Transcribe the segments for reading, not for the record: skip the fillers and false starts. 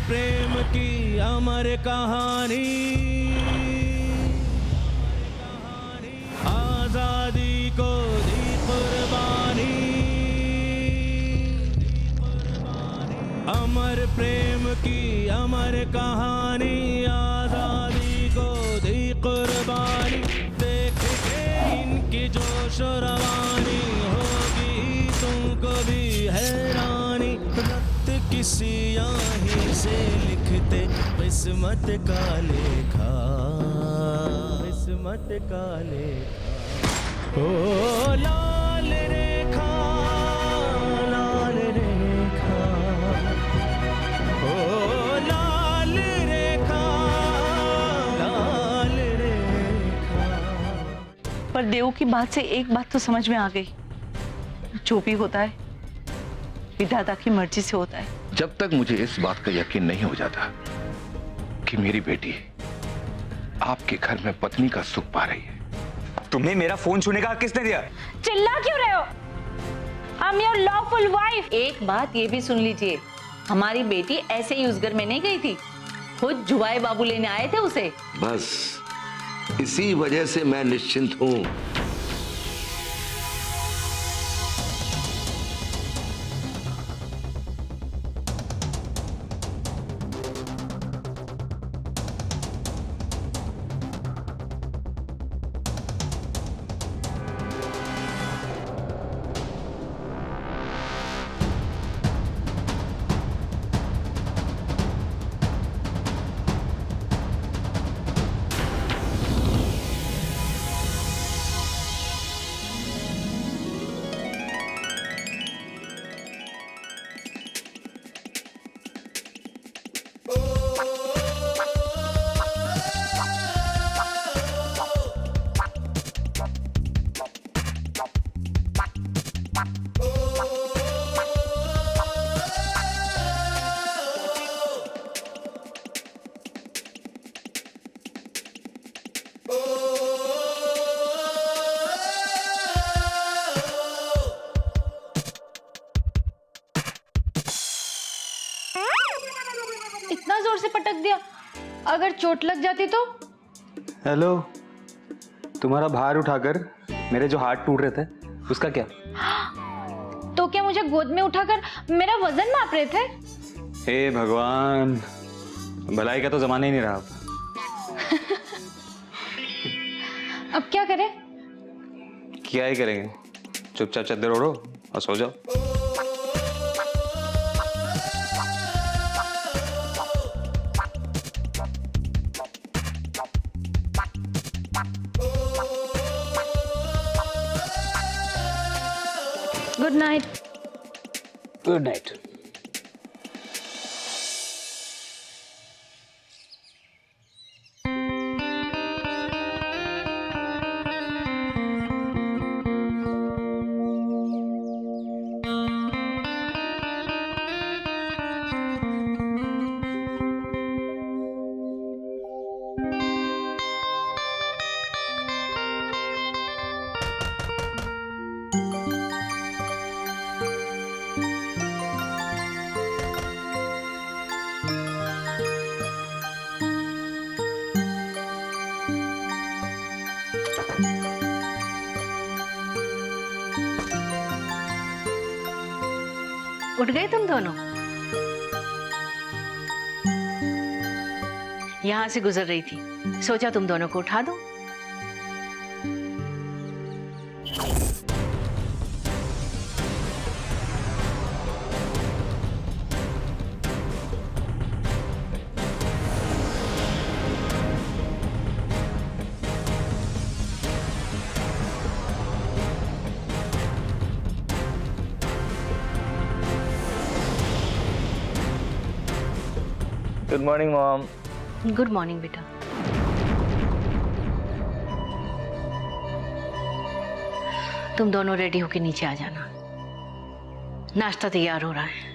प्रेम की अमर कहानी, आजादी को दी कुर्बानी, अमर प्रेम की अमर कहानी, आजादी को दी कुर्बानी। देख के इनकी जोश रवानी, होगी तुमको भी हैरानी। रक्त की सियाही से लिखते किस्मत का लेखा, किस्मत का लेखा। ओ लाल रेखा, लाल रेखा, ओ लाल रेखा, लाल रेखा। पर देव की बात से एक बात तो समझ में आ गई, जो भी होता है विधाता की मर्जी से होता है। जब तक मुझे इस बात का यकीन नहीं हो जाता कि मेरी बेटी आपके घर में पत्नी का सुख पा रही है। तुम्हें मेरा फोन छूने का किसने दिया? चिल्ला क्यों रहे हो? I am your lawful wife. एक बात ये भी सुन लीजिए, हमारी बेटी ऐसे ही उस घर में नहीं गई थी, खुद जुवाई बाबू लेने आए थे उसे। बस इसी वजह से मैं निश्चिंत हूं। इतना जोर से पटक दिया, अगर चोट लग जाती तो? हेलो, तुम्हारा भार उठाकर मेरे जो हाथ टूट रहे थे उसका क्या? तो क्या मुझे गोद में उठाकर मेरा वजन माप रहे थे? हे भगवान, भलाई का तो जमाना ही नहीं रहा अब। अब क्या करें? क्या ही करेंगे, चुपचाप चद्दर ओढ़ो और सो जाओ। Good night. Good night. उठ गए तुम दोनों? यहां से गुजर रही थी, सोचा तुम दोनों को उठा दूं। Good morning mom. Good morning बेटा। तुम दोनों रेडी होके नीचे आ जाना, नाश्ता तैयार हो रहा है।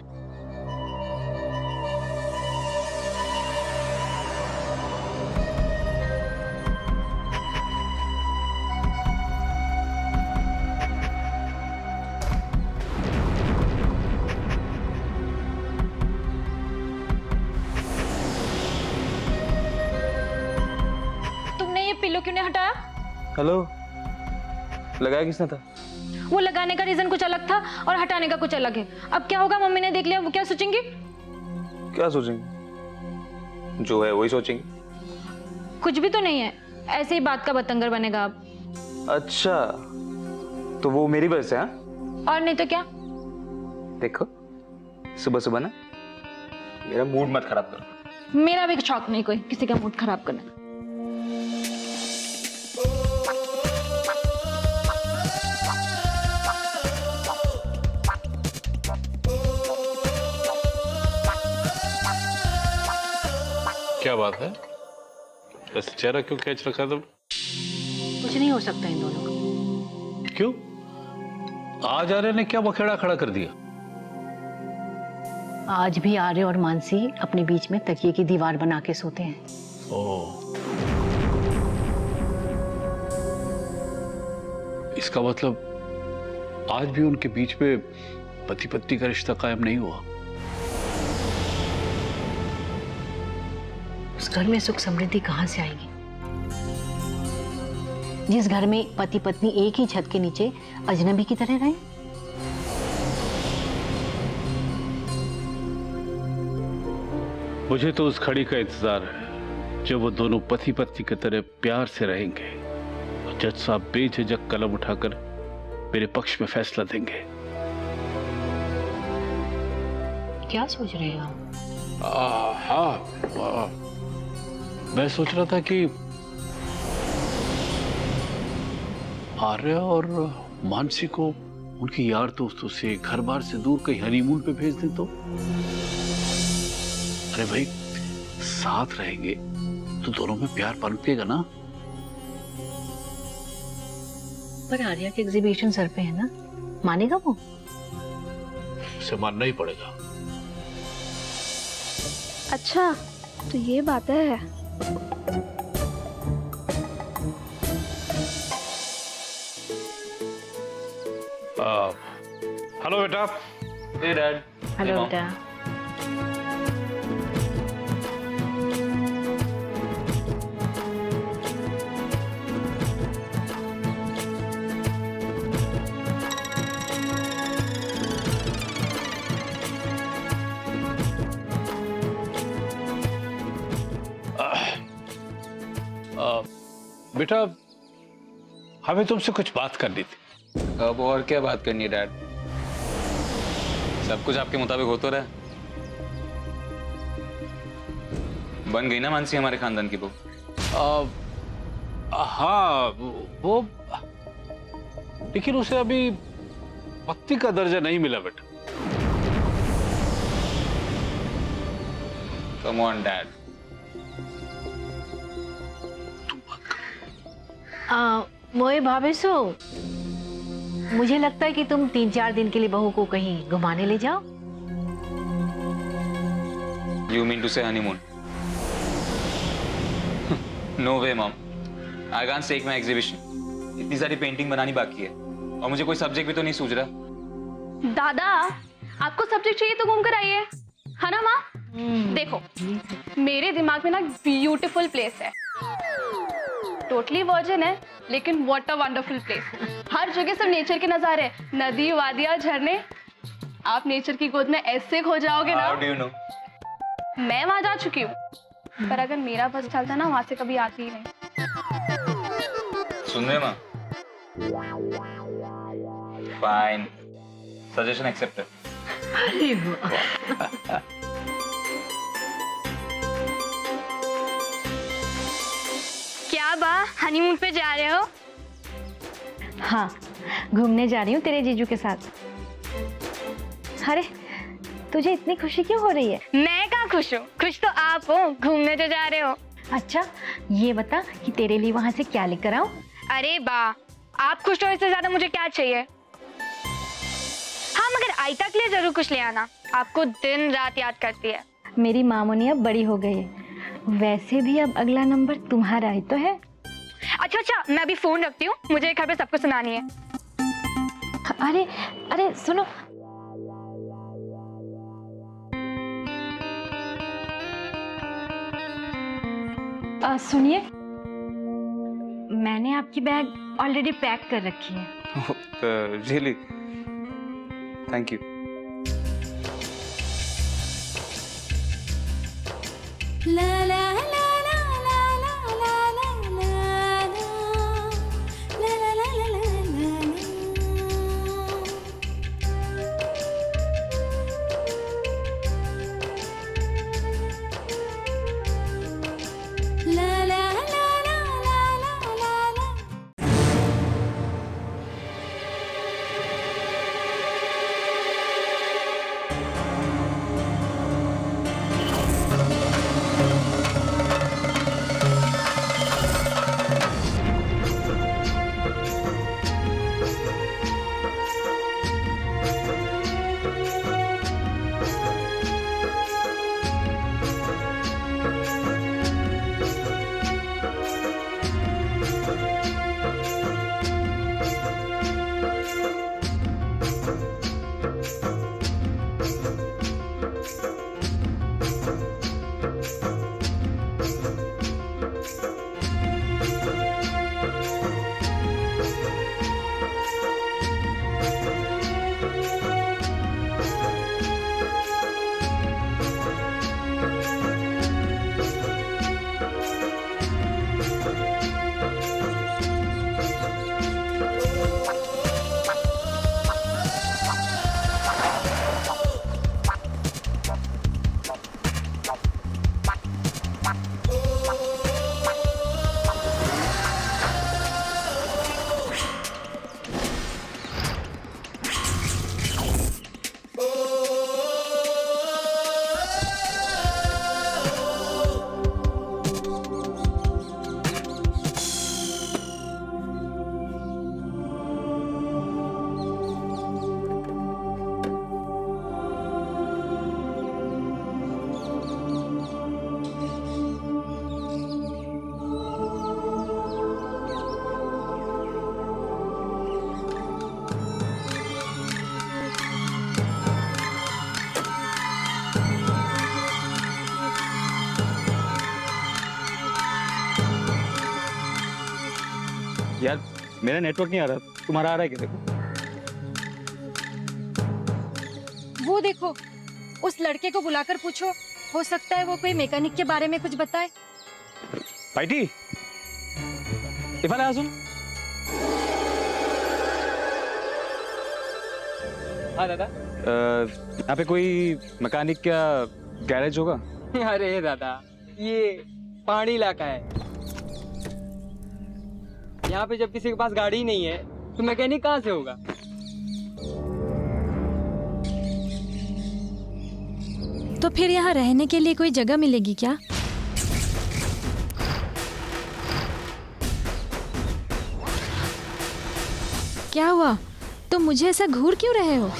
क्यों नहीं हटाया? हेलो, लगाया किसने था? वो लगाने का रीजन कुछ अलग था और हटाने का कुछ अलग है। अब क्या होगा, मम्मी ने देख लिया, वो क्या सोचेंगे? क्या सोचेंगे? जो है वही सोचेंगे। कुछ भी तो नहीं है, ऐसे ही बात का बतंगर बनेगा अब। अच्छा, तो वो मेरी वजह से? हाँ, और नहीं तो क्या। देखो सुबह सुबह ना मेरा मूड मत खराब करो। मेरा भी शौक नहीं कोई किसी का मूड खराब करने का। क्या बात है? ऐसे चेहरा क्यों खींच रखा तुम? कुछ नहीं हो सकता इन दोनों का। क्यों? आज आर्य ने क्या बखेड़ा खड़ा कर दिया? आज भी आर्य और मानसी अपने बीच में तकिए की दीवार बना के सोते हैं। ओह, इसका मतलब आज भी उनके बीच में पति पत्नी का रिश्ता कायम नहीं हुआ। उस घर में सुख समृद्धि कहां से आएगी, जिस घर में पति पत्नी एक ही छत के नीचे अजनबी की तरह रहे? मुझे तो उस घड़ी का इंतजार है जब वो दोनों पति पत्नी की तरह प्यार से रहेंगे और जज साहब बेझिझक कलम उठाकर मेरे पक्ष में फैसला देंगे। क्या सोच रहे हैं आप? हाँ, मैं सोच रहा था कि आर्य और मानसी को उनकी यार दोस्तों से घर बार से दूर कहीं हनीमून पे भेज दे तो। अरे भाई, साथ रहेंगे तो दोनों में प्यार पनपेगा ना। पर आर्या के एग्जीबिशन सर पे है ना, मानेगा वो? उसे मानना ही पड़ेगा। अच्छा, तो ये बात है। हेलो बेटा। हे डैड। हेलो बेटा। बेटा, हमें तुमसे कुछ बात करनी थी। अब और क्या बात करनी है डैड? सब कुछ आपके मुताबिक हो तो रहा है। बन गई ना मानसी हमारे खानदान की बहू। हाँ, वो लेकिन उसे अभी पत्नी का दर्जा नहीं मिला बेटा। Come on dad. मोए भावेशो, मुझे लगता है कि तुम 3-4 दिन के लिए बहू को कहीं घुमाने ले जाओ। You mean to say honeymoon? No way, mom. I can't take my exhibition. इतनी सारी पेंटिंग बनानी बाकी है और मुझे कोई सब्जेक्ट भी तो नहीं सूझ रहा। दादा, आपको सब्जेक्ट चाहिए तो घूम कर आइए, है ना माँ? देखो, मेरे दिमाग में ना ब्यूटीफुल प्लेस है, टोटली वर्जिन है, लेकिन व्हाट अ वंडरफुल प्लेस। हर जगह सब नेचर के नजारे, नदी, वादियाँ, झरने। आप नेचर की गोद में ऐसे खो जाओगे ना। How do you know? मैं वहां जा चुकी हूँ, पर अगर मेरा बस चलता ना, वहां से कभी आती ही नहीं। सुन रहे माँ? Fine. Suggestion accepted. अरे वाह। क्या बा, हनीमून पे जा रहे हो? हाँ, घूमने जा रही हूँ तेरे जीजू के साथ। अरे, तुझे इतनी खुशी क्यों हो रही है? मैं कहाँ खुश हूँ, खुश तो आप हो, घूमने जो जा रहे हो। अच्छा, ये बता कि तेरे लिए वहां से क्या लेकर आऊं? अरे बा, आप खुश हो इससे ज्यादा मुझे क्या चाहिए? हाँ, मगर आयता के लिए जरूर कुछ ले आना, आपको दिन रात याद करती है। मेरी मामोनी अब बड़ी हो गई है, वैसे भी अब अगला नंबर तुम्हारा ही तो है। अच्छा, मैं अभी फोन रखती हूँ, मुझे घर पे सबको सुनानी है। अरे अरे सुनो, सुनिए, मैंने आपकी बैग ऑलरेडी पैक कर रखी है। Really thank you. यार मेरा नेटवर्क नहीं आ रहा, तुम्हारा आ रहा है क्या? देखो वो देखो, उस लड़के को बुलाकर पूछो, हो सकता है वो कोई मैकेनिक के बारे में कुछ बताए। पाइटी, इफाले सुन। हाँ दादा, यहाँ पे कोई मैकेनिक या गैरेज होगा? अरे दादा, ये पहाड़ी इलाका है। यहाँ पे जब किसी के पास गाड़ी ही नहीं है तो मैकेनिक कहाँ से होगा? तो फिर यहाँ रहने के लिए कोई जगह मिलेगी क्या? क्या हुआ? तो मुझे ऐसा घूर क्यों रहे हो?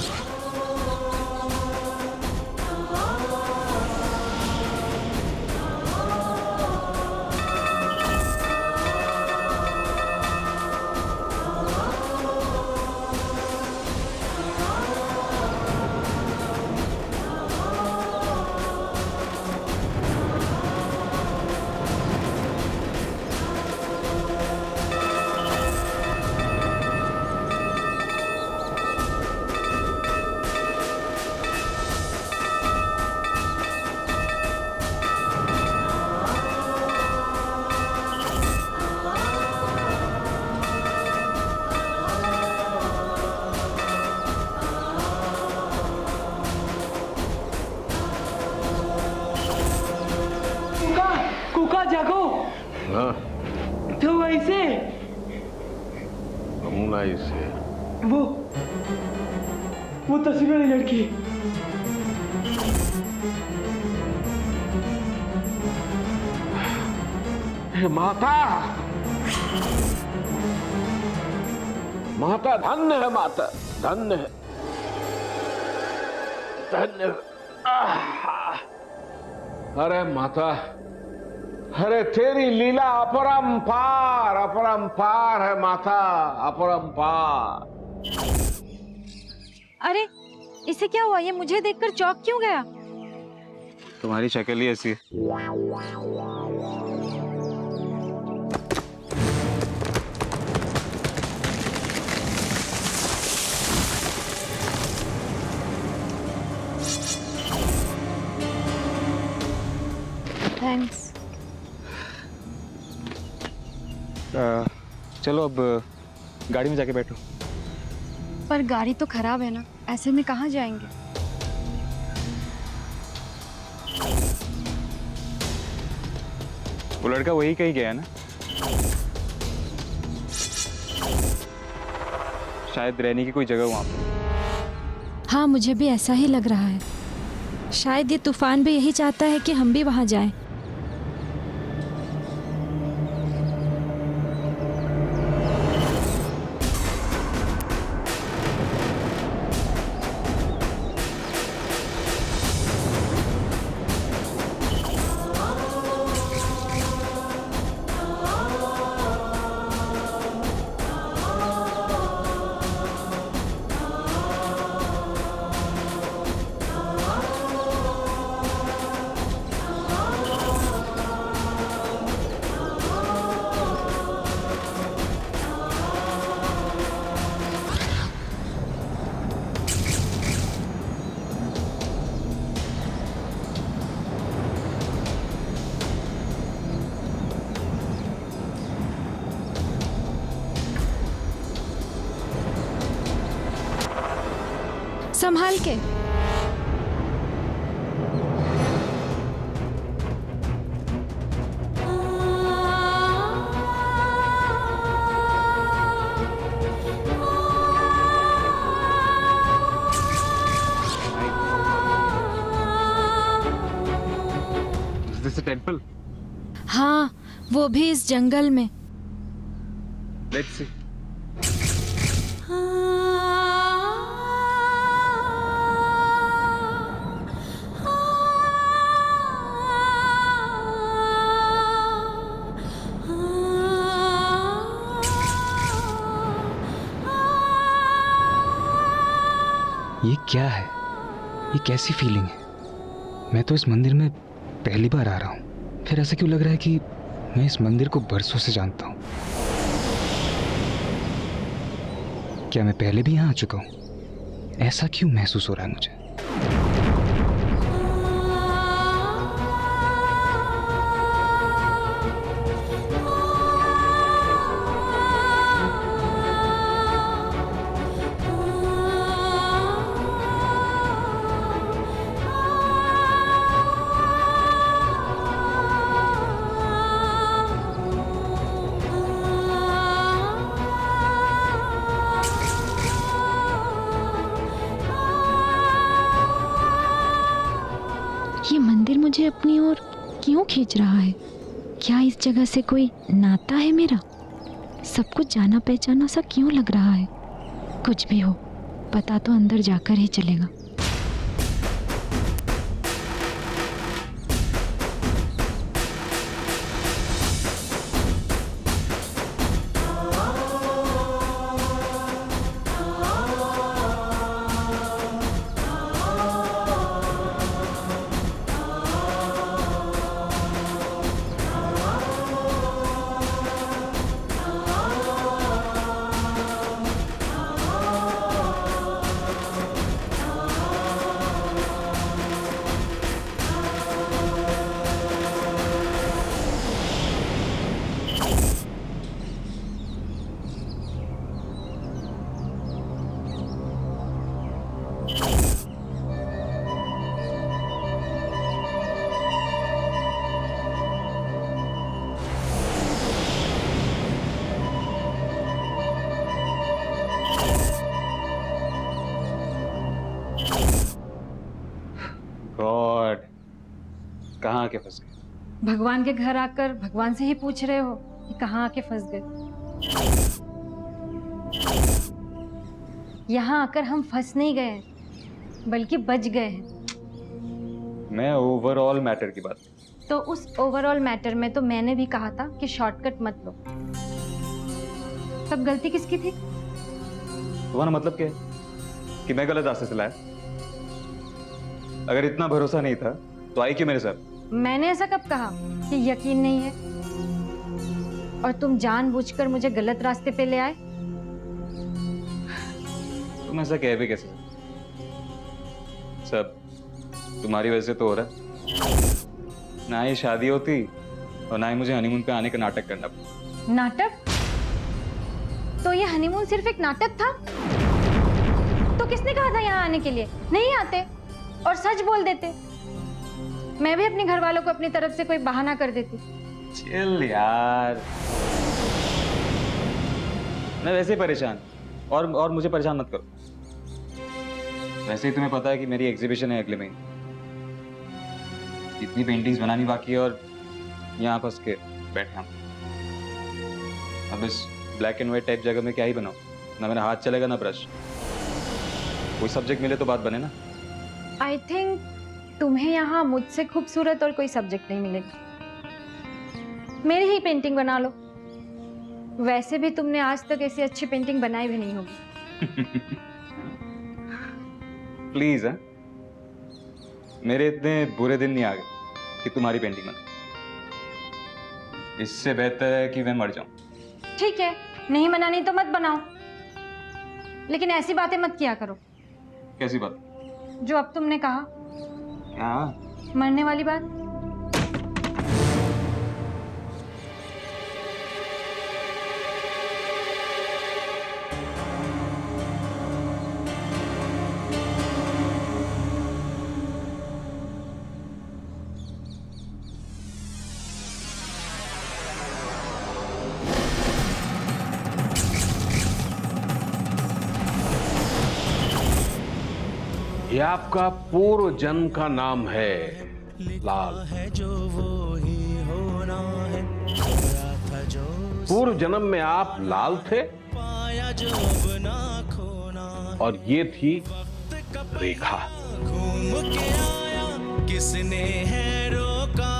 कुका जागो। हाँ, तो वैसे से वो तस्वीर वाली लड़की। माता, माता धन्य है, माता धन्य है, धन्य है। अरे माता, अरे तेरी लीला अपरंपार अपरंपार है माता, अपरंपार। अरे इसे क्या हुआ? ये मुझे देखकर चौंक क्यों गया? तुम्हारी शक्ल ही ऐसी है। थैंक्स। चलो अब गाड़ी में जाके बैठो। पर गाड़ी तो खराब है ना, ऐसे में कहाँ जाएंगे? वो लड़का वही कहीं गया है ना, शायद रहने की कोई जगह वहां पर। हाँ, मुझे भी ऐसा ही लग रहा है। शायद ये तूफान भी यही चाहता है कि हम भी वहां जाएं। संभाल के। Is this a temple? हाँ, वो भी इस जंगल में। Let's see. ये क्या है? ये कैसी फीलिंग है? मैं तो इस मंदिर में पहली बार आ रहा हूँ, फिर ऐसा क्यों लग रहा है कि मैं इस मंदिर को बरसों से जानता हूँ। क्या मैं पहले भी यहाँ आ चुका हूँ? ऐसा क्यों महसूस हो रहा है मुझे? ये मंदिर मुझे अपनी ओर क्यों खींच रहा है? क्या इस जगह से कोई नाता है मेरा? सब कुछ जाना पहचाना सा क्यों लग रहा है? कुछ भी हो, पता तो अंदर जाकर ही चलेगा। गॉड, कहाँ आके फंस गए? भगवान के घर आकर भगवान से ही पूछ रहे हो कि कहाँ आके फंस गए? यहाँ आकर हम फंस नहीं गए हैं, बल्कि बच गए हैं। मैं ओवरऑल मैटर की बात। तो उस ओवरऑल मैटर में तो मैंने भी कहा था कि शॉर्टकट मत लो। तब गलती किसकी थी? तुम्हारा मतलब क्या है? कि मैं गलत रास्ते से लाया? अगर इतना भरोसा नहीं था तो आई क्यों मेरे साथ? मैंने ऐसा कब कहा कि यकीन नहीं है और तुम जानबूझकर मुझे गलत रास्ते पे ले आए? तुम ऐसा कह भी कैसे? सब तुम्हारी वजह से तो हो रहा है ना ही शादी होती और ना ही मुझे हनीमून पे आने का नाटक करना पड़ता। नाटक? तो ये हनीमून सिर्फ एक नाटक था? तो किसने कहा था यहाँ आने के लिए? नहीं आते और सच बोल देते। मैं भी अपने घर वालों को अपनी तरफ से कोई बहाना कर देती। चिल यार, मैं वैसे ही परेशान और मुझे परेशान मत करो। वैसे ही तुम्हें पता है कि मेरी एग्जीबिशन है अगले महीने। इतनी पेंटिंग्स बनानी बाकी है और यहाँ फंस के बैठा हूँ। अब इस ब्लैक एंड व्हाइट टाइप जगह में क्या ही बनाऊँ? ना मेरा हाथ चलेगा ना ब्रश। कोई सब्जेक्ट मिले तो बात बने ना। आई थिंक तुम्हें यहाँ मुझसे खूबसूरत और कोई सब्जेक्ट नहीं मिलेगा। मेरी ही पेंटिंग बना लो। वैसे भी तुमने आज तक ऐसी अच्छी पेंटिंग बनाई भी नहीं होगी। प्लीज है, मेरे इतने बुरे दिन नहीं आ गए कि तुम्हारी पेंटिंग बने। इससे बेहतर है कि मैं मर जाऊं। ठीक है, नहीं बनानी तो मत बनाओ, लेकिन ऐसी बातें मत किया करो। कैसी बात? जो अब तुमने कहा। क्या? मरने वाली बात। ये आपका पूर्व जन्म का नाम है लाल। पूर्व जन्म में आप लाल थे और ये थी रेखा। किसने है रोका?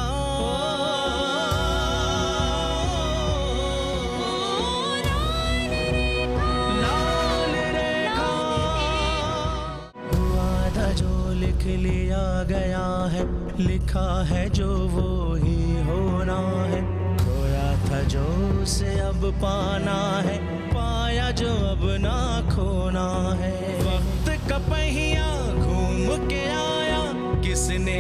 लिख लिया गया है, लिखा है जो वो ही होना है। खोया था जो उसे अब पाना है, पाया जो अब ना खोना है। वक्त का पहिया घूम के आया, किसने